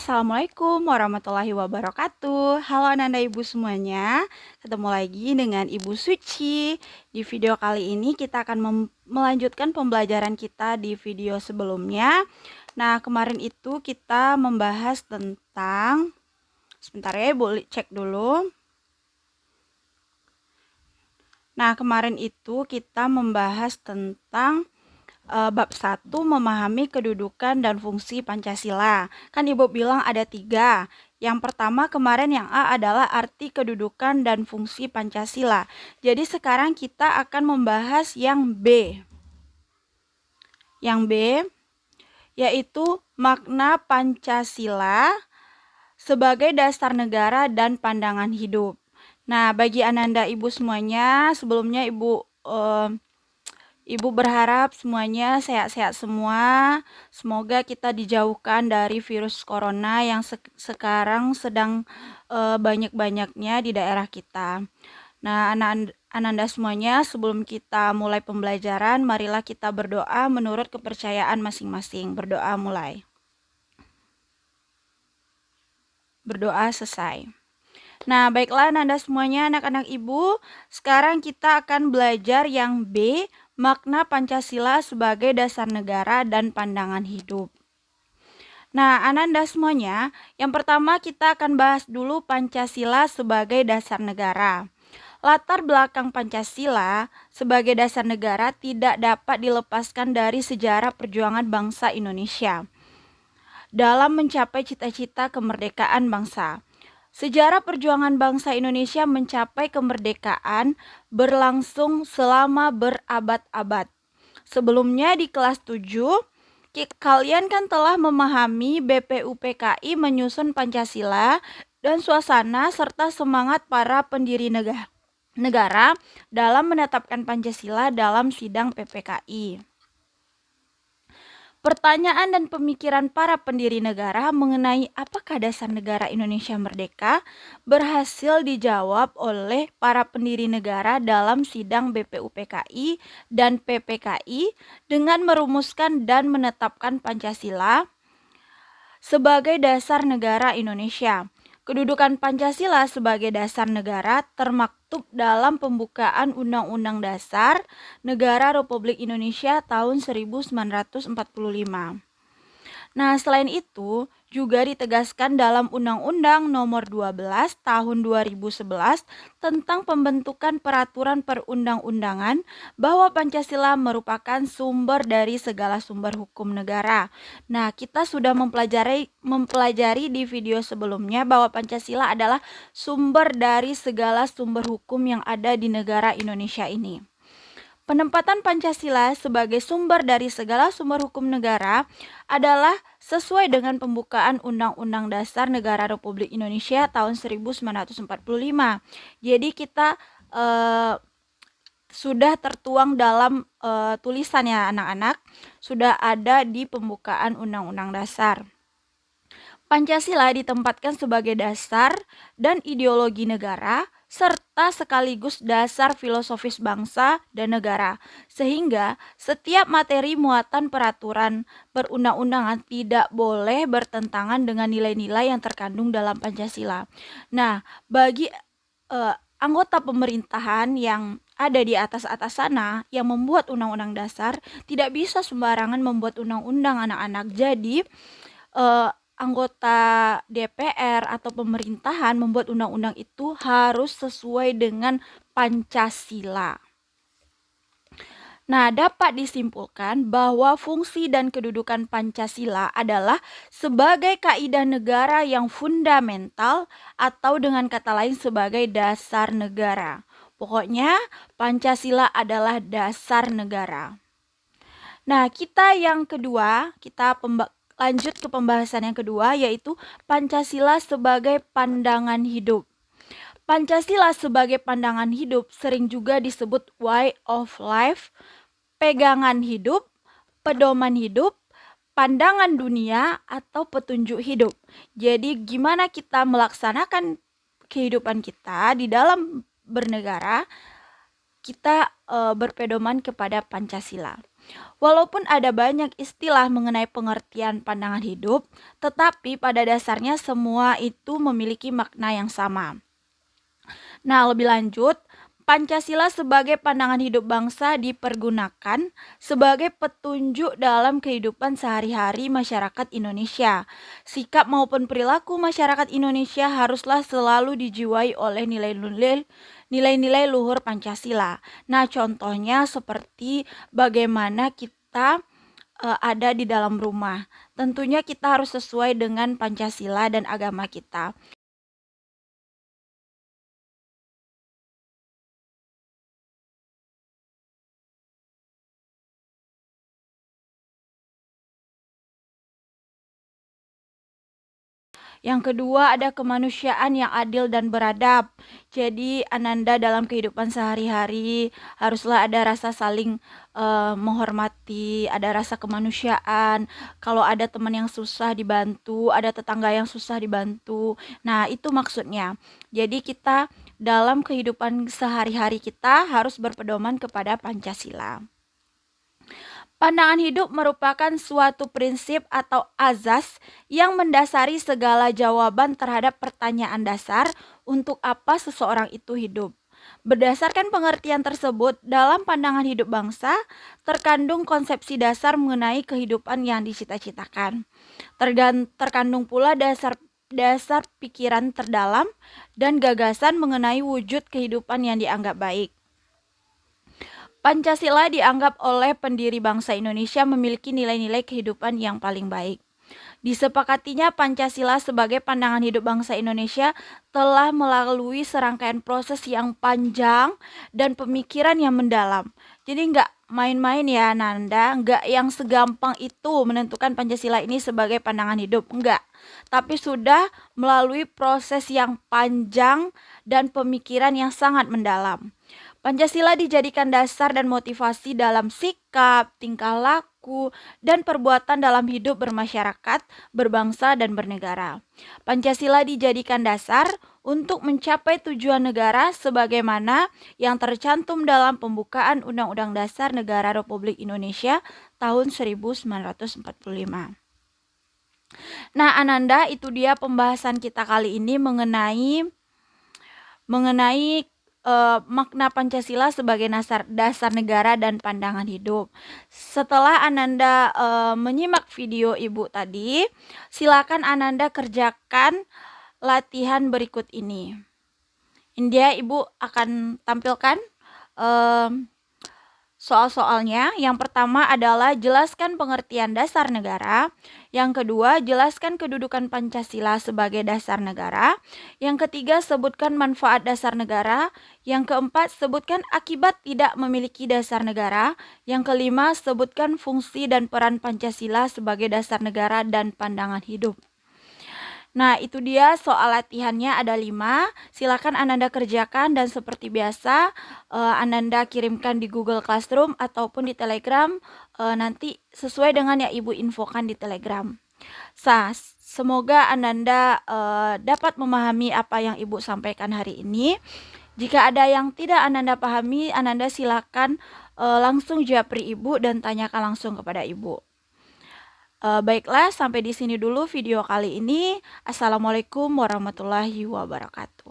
Assalamualaikum warahmatullahi wabarakatuh. Halo Ananda Ibu semuanya. Ketemu lagi dengan Ibu Suci. Di video kali ini kita akan melanjutkan pembelajaran kita di video sebelumnya. Nah, kemarin itu kita membahas tentang, sebentar ya, boleh cek dulu. Nah, kemarin itu kita membahas tentang bab 1, memahami kedudukan dan fungsi Pancasila. Kan Ibu bilang ada 3. Yang pertama kemarin yang A adalah arti kedudukan dan fungsi Pancasila. Jadi sekarang kita akan membahas yang B. Yang B yaitu makna Pancasila sebagai dasar negara dan pandangan hidup. Nah, bagi Ananda Ibu semuanya, sebelumnya Ibu berharap semuanya sehat-sehat semua. Semoga kita dijauhkan dari virus corona yang sekarang sedang banyak-banyaknya di daerah kita. Nah, Ananda semuanya, sebelum kita mulai pembelajaran, marilah kita berdoa menurut kepercayaan masing-masing. Berdoa mulai. Berdoa selesai. Nah, baiklah Ananda semuanya, anak-anak Ibu. Sekarang kita akan belajar yang B, makna Pancasila sebagai dasar negara dan pandangan hidup. Nah, Ananda semuanya, yang pertama kita akan bahas dulu Pancasila sebagai dasar negara. Latar belakang Pancasila sebagai dasar negara tidak dapat dilepaskan dari sejarah perjuangan bangsa Indonesia dalam mencapai cita-cita kemerdekaan bangsa. Sejarah perjuangan bangsa Indonesia mencapai kemerdekaan berlangsung selama berabad-abad. Sebelumnya di kelas 7, kalian kan telah memahami BPUPKI menyusun Pancasila dan suasana serta semangat para pendiri negara dalam menetapkan Pancasila dalam sidang PPKI. Pertanyaan dan pemikiran para pendiri negara mengenai apakah dasar negara Indonesia merdeka berhasil dijawab oleh para pendiri negara dalam sidang BPUPKI dan PPKI dengan merumuskan dan menetapkan Pancasila sebagai dasar negara Indonesia. Kedudukan Pancasila sebagai dasar negara termaktub dalam pembukaan Undang-Undang Dasar Negara Republik Indonesia tahun 1945. Nah, selain itu juga ditegaskan dalam Undang-Undang Nomor 12 Tahun 2011 tentang pembentukan peraturan perundang-undangan bahwa Pancasila merupakan sumber dari segala sumber hukum negara. Nah, kita sudah mempelajari di video sebelumnya bahwa Pancasila adalah sumber dari segala sumber hukum yang ada di negara Indonesia ini. Penempatan Pancasila sebagai sumber dari segala sumber hukum negara adalah sesuai dengan pembukaan Undang-Undang Dasar Negara Republik Indonesia tahun 1945. Jadi kita sudah tertuang dalam tulisan ya anak-anak, sudah ada di pembukaan Undang-Undang Dasar. Pancasila ditempatkan sebagai dasar dan ideologi negara serta sekaligus dasar filosofis bangsa dan negara, sehingga setiap materi muatan peraturan perundang-undangan tidak boleh bertentangan dengan nilai-nilai yang terkandung dalam Pancasila. Nah, bagi anggota pemerintahan yang ada di atas-atas sana yang membuat undang-undang dasar tidak bisa sembarangan membuat undang-undang anak-anak. Jadi anggota DPR atau pemerintahan membuat undang-undang itu harus sesuai dengan Pancasila. Nah, dapat disimpulkan bahwa fungsi dan kedudukan Pancasila adalah sebagai kaidah negara yang fundamental atau dengan kata lain sebagai dasar negara. Pokoknya Pancasila adalah dasar negara. Nah, kita yang kedua, lanjut ke pembahasan yang kedua, yaitu Pancasila sebagai pandangan hidup. Pancasila sebagai pandangan hidup sering juga disebut way of life, pegangan hidup, pedoman hidup, pandangan dunia, atau petunjuk hidup. Jadi gimana kita melaksanakan kehidupan kita di dalam bernegara, kita berpedoman kepada Pancasila. Walaupun ada banyak istilah mengenai pengertian pandangan hidup, tetapi pada dasarnya semua itu memiliki makna yang sama. Nah, lebih lanjut, Pancasila sebagai pandangan hidup bangsa dipergunakan sebagai petunjuk dalam kehidupan sehari-hari masyarakat Indonesia. Sikap maupun perilaku masyarakat Indonesia haruslah selalu dijiwai oleh nilai-nilai luhur Pancasila. Nah, contohnya seperti bagaimana kita ada di dalam rumah. Tentunya kita harus sesuai dengan Pancasila dan agama kita. Yang kedua ada kemanusiaan yang adil dan beradab. Jadi Ananda dalam kehidupan sehari-hari haruslah ada rasa saling menghormati, ada rasa kemanusiaan. Kalau ada teman yang susah dibantu, ada tetangga yang susah dibantu. Nah, itu maksudnya. Jadi kita dalam kehidupan sehari-hari kita harus berpedoman kepada Pancasila. Pandangan hidup merupakan suatu prinsip atau azas yang mendasari segala jawaban terhadap pertanyaan dasar untuk apa seseorang itu hidup. Berdasarkan pengertian tersebut, dalam pandangan hidup bangsa terkandung konsepsi dasar mengenai kehidupan yang dicita-citakan. Terkandung pula dasar pikiran terdalam dan gagasan mengenai wujud kehidupan yang dianggap baik. Pancasila dianggap oleh pendiri bangsa Indonesia memiliki nilai-nilai kehidupan yang paling baik. Disepakatinya Pancasila sebagai pandangan hidup bangsa Indonesia telah melalui serangkaian proses yang panjang dan pemikiran yang mendalam. Jadi nggak main-main ya Nanda, nggak yang segampang itu menentukan Pancasila ini sebagai pandangan hidup, enggak. Tapi sudah melalui proses yang panjang dan pemikiran yang sangat mendalam. Pancasila dijadikan dasar dan motivasi dalam sikap, tingkah laku, dan perbuatan dalam hidup bermasyarakat, berbangsa, dan bernegara. Pancasila dijadikan dasar untuk mencapai tujuan negara sebagaimana yang tercantum dalam pembukaan Undang-Undang Dasar Negara Republik Indonesia tahun 1945. Nah, Ananda, itu dia pembahasan kita kali ini mengenai makna Pancasila sebagai dasar negara dan pandangan hidup. Setelah Ananda menyimak video Ibu tadi, silakan Ananda kerjakan latihan berikut ini. Ini Ibu akan tampilkan soal-soalnya. Yang pertama adalah jelaskan pengertian dasar negara. Yang kedua, jelaskan kedudukan Pancasila sebagai dasar negara. Yang ketiga, sebutkan manfaat dasar negara. Yang keempat, sebutkan akibat tidak memiliki dasar negara. Yang kelima, sebutkan fungsi dan peran Pancasila sebagai dasar negara dan pandangan hidup. Nah, itu dia soal latihannya ada 5. Silakan Ananda kerjakan dan seperti biasa Ananda kirimkan di Google Classroom ataupun di Telegram nanti sesuai dengan yang Ibu infokan di Telegram. Semoga Ananda dapat memahami apa yang Ibu sampaikan hari ini. Jika ada yang tidak Ananda pahami, Ananda silakan langsung japri Ibu dan tanyakan langsung kepada Ibu. Baiklah, sampai di sini dulu video kali ini. Assalamualaikum warahmatullahi wabarakatuh.